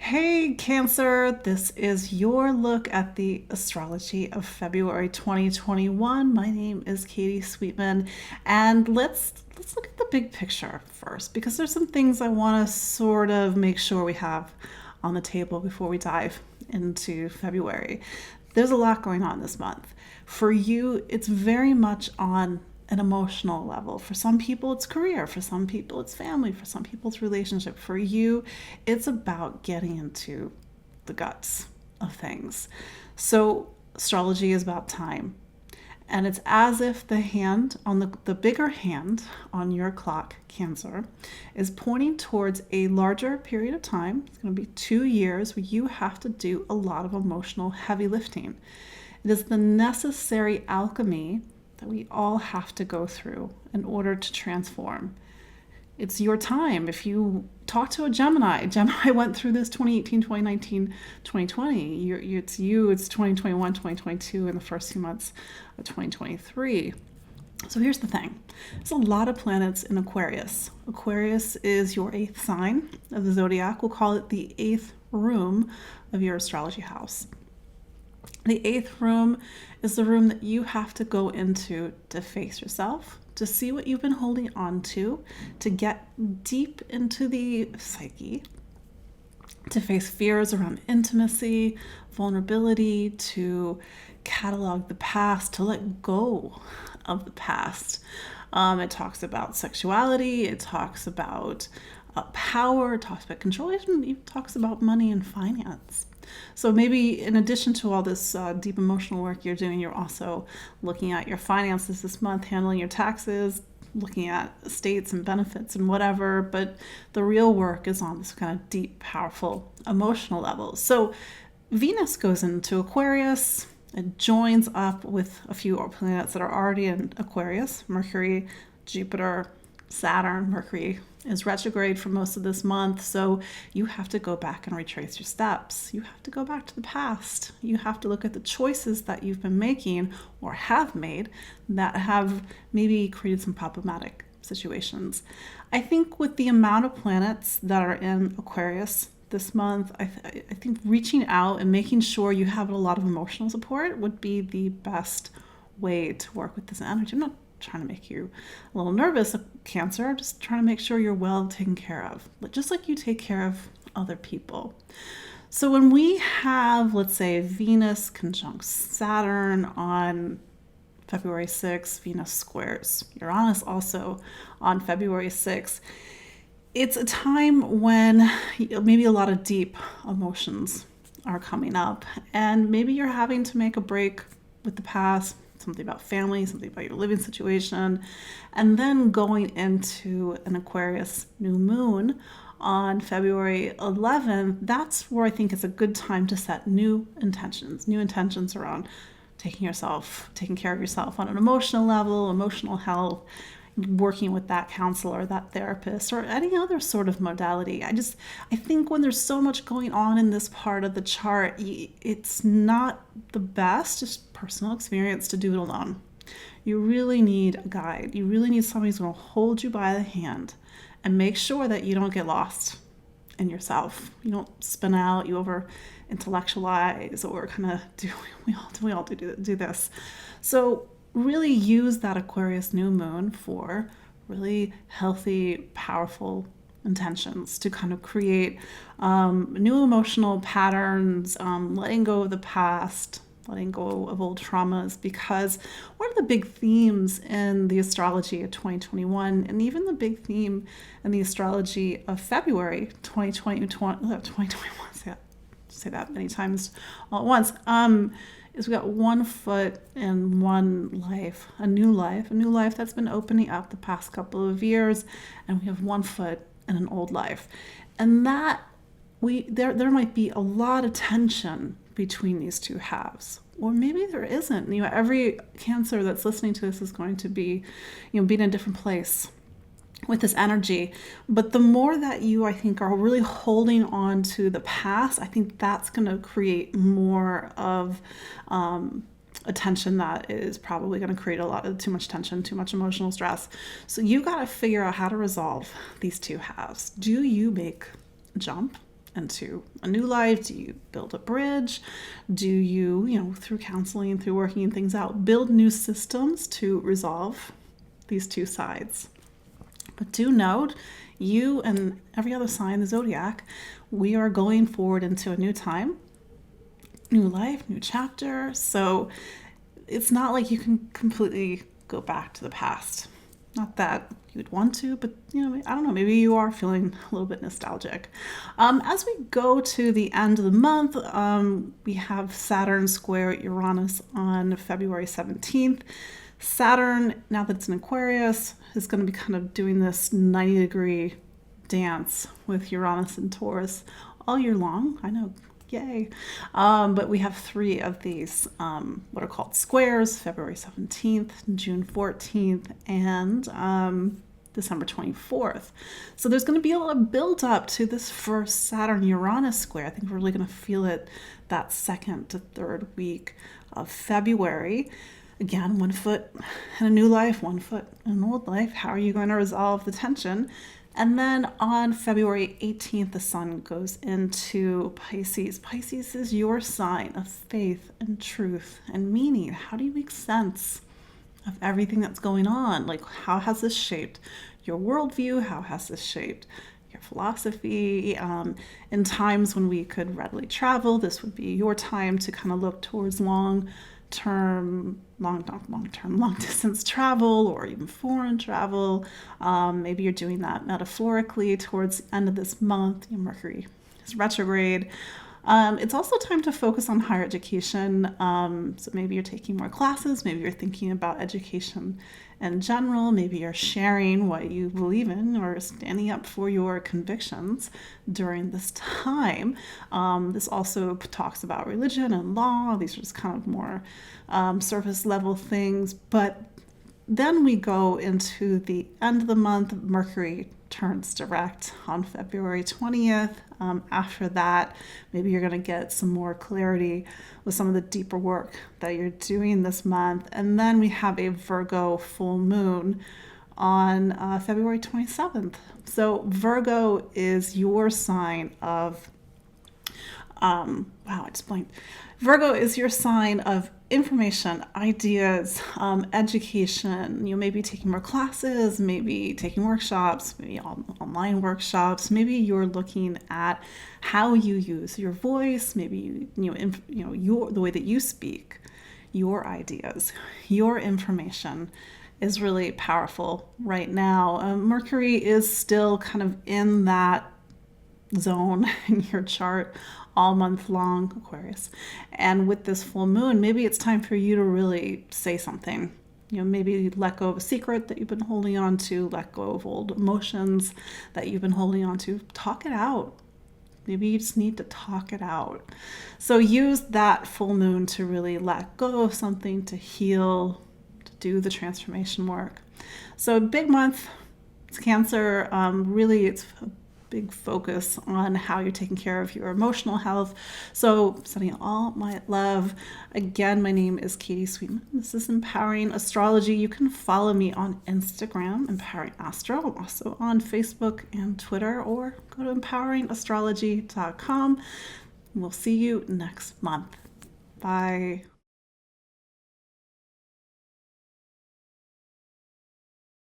Hey Cancer, this is your look at the astrology of February 2021. My name is Katie Sweetman, and let's look at the big picture first because there's some things I want to sort of make sure we have on the table before we dive into February. There's a lot going on this month. For you, it's very much on an emotional level. For some people, it's career. For some people, it's family. For some people, it's relationship. For you, it's about getting into the guts of things. So, astrology is about time. And it's as if the hand on the bigger hand on your clock, Cancer, is pointing towards a larger period of time. It's going to be 2 years where you have to do a lot of emotional heavy lifting. It is the necessary alchemy that we all have to go through in order to transform. It's your time. If you talk to a Gemini went through this 2018, 2019, 2020. It's 2021, 2022, and the first few months of 2023. So here's the thing. There's a lot of planets in Aquarius. Aquarius is your eighth sign of the zodiac. We'll call it the eighth room of your astrology house. The eighth room is the room that you have to go into to face yourself, to see what you've been holding on to get deep into the psyche, to face fears around intimacy, vulnerability, to catalog the past, to let go of the past. It talks about sexuality, it talks about power, it talks about control, it even talks about money and finance. So maybe in addition to all this deep emotional work you're doing, you're also looking at your finances this month, handling your taxes, looking at estates and benefits and whatever. But the real work is on this kind of deep, powerful emotional level. So Venus goes into Aquarius. It joins up with a few planets that are already in Aquarius: Mercury, Jupiter, Saturn. Mercury is retrograde for most of this month, so you have to go back and retrace your steps. You have to go back to the past. You have to look at the choices that you've been making or have made that have maybe created some problematic situations. I think with the amount of planets that are in Aquarius this month, I think reaching out and making sure you have a lot of emotional support would be the best way to work with this energy. I'm not trying to make you a little nervous, Cancer, just trying to make sure you're well taken care of, but just like you take care of other people. So when we have, let's say, Venus conjunct Saturn on February 6th, Venus squares Uranus also on February 6th, it's a time when maybe a lot of deep emotions are coming up, and maybe you're having to make a break with the past, something about family, something about your living situation, and then going into an Aquarius new moon on February 11th. That's where I think it's a good time to set new intentions around taking care of yourself on an emotional level, emotional health, working with that counselor, that therapist, or any other sort of modality. I think when there's so much going on in this part of the chart, it's not the best, just personal experience, to do it alone. You really need a guide. You really need somebody who's going to hold you by the hand and make sure that you don't get lost in yourself. You don't spin out, you over intellectualize, or kind of we all do this. So really use that Aquarius new moon for really healthy, powerful intentions to kind of create new emotional patterns, letting go of the past, letting go of old traumas, because one of the big themes in the astrology of 2021, and even the big theme in the astrology of February 2021, say that many times all at once, is we got one foot in one life, a new life that's been opening up the past couple of years, and we have one foot in an old life. And that there might be a lot of tension between these two halves. Or maybe there isn't. Every Cancer that's listening to this is going to be, be in a different place with this energy. But the more that you, I think, are really holding on to the past, I think that's going to create more of a tension that is probably going to create a lot of too much tension, too much emotional stress. So you got to figure out how to resolve these two halves. Do you make a jump into a new life? Do you build a bridge? Do you, through counseling, through working things out, build new systems to resolve these two sides? But do note, you and every other sign in the zodiac, we are going forward into a new time, new life, new chapter. So it's not like you can completely go back to the past. Not that you'd want to, but I don't know, maybe you are feeling a little bit nostalgic. As we go to the end of the month, we have Saturn square Uranus on February 17th. Saturn, now that it's in Aquarius, is going to be kind of doing this 90-degree dance with Uranus and Taurus all year long. I know, yay. But we have 3 of these, what are called squares, February 17th, June 14th, and December 24th. So there's going to be a lot of build up to this first Saturn-Uranus square. I think we're really going to feel it that 2nd to 3rd week of February. Again, 1 foot in a new life, 1 foot in an old life. How are you going to resolve the tension? And then on February 18th, the sun goes into Pisces. Pisces is your sign of faith and truth and meaning. How do you make sense of everything that's going on? Like, how has this shaped your worldview? How has this shaped your philosophy? In times when we could readily travel, this would be your time to kind of look towards long distance travel, or even foreign travel. Maybe you're doing that metaphorically towards the end of this month. Mercury is retrograde. It's also time to focus on higher education. So maybe you're taking more classes, maybe you're thinking about education in general, maybe you're sharing what you believe in or standing up for your convictions during this time. This also talks about religion and law. These are just kind of more surface level things. But then we go into the end of the month. Mercury turns direct on February 20th. After that, maybe you're going to get some more clarity with some of the deeper work that you're doing this month. And then we have a Virgo full moon on February 27th. So Virgo is your sign of, Virgo is your sign of information, ideas, education. You may be taking more classes, maybe taking workshops, maybe online workshops. Maybe you're looking at how you use your voice, maybe the way that you speak, your ideas, your information is really powerful right now. Mercury is still kind of in that zone in your chart all month long, Aquarius. And with this full moon, maybe it's time for you to really say something. Maybe let go of a secret that you've been holding on to, let go of old emotions that you've been holding on to. Talk it out. Maybe you just need to talk it out. So use that full moon to really let go of something, to heal, to do the transformation work. So big month. It's Cancer. Really, it's a big focus on how you're taking care of your emotional health. So sending all my love. Again, my name is Katie Sweetman. This is Empowering Astrology. You can follow me on Instagram, Empowering Astro. I'm also on Facebook and Twitter, or go to empoweringastrology.com. We'll see you next month. Bye.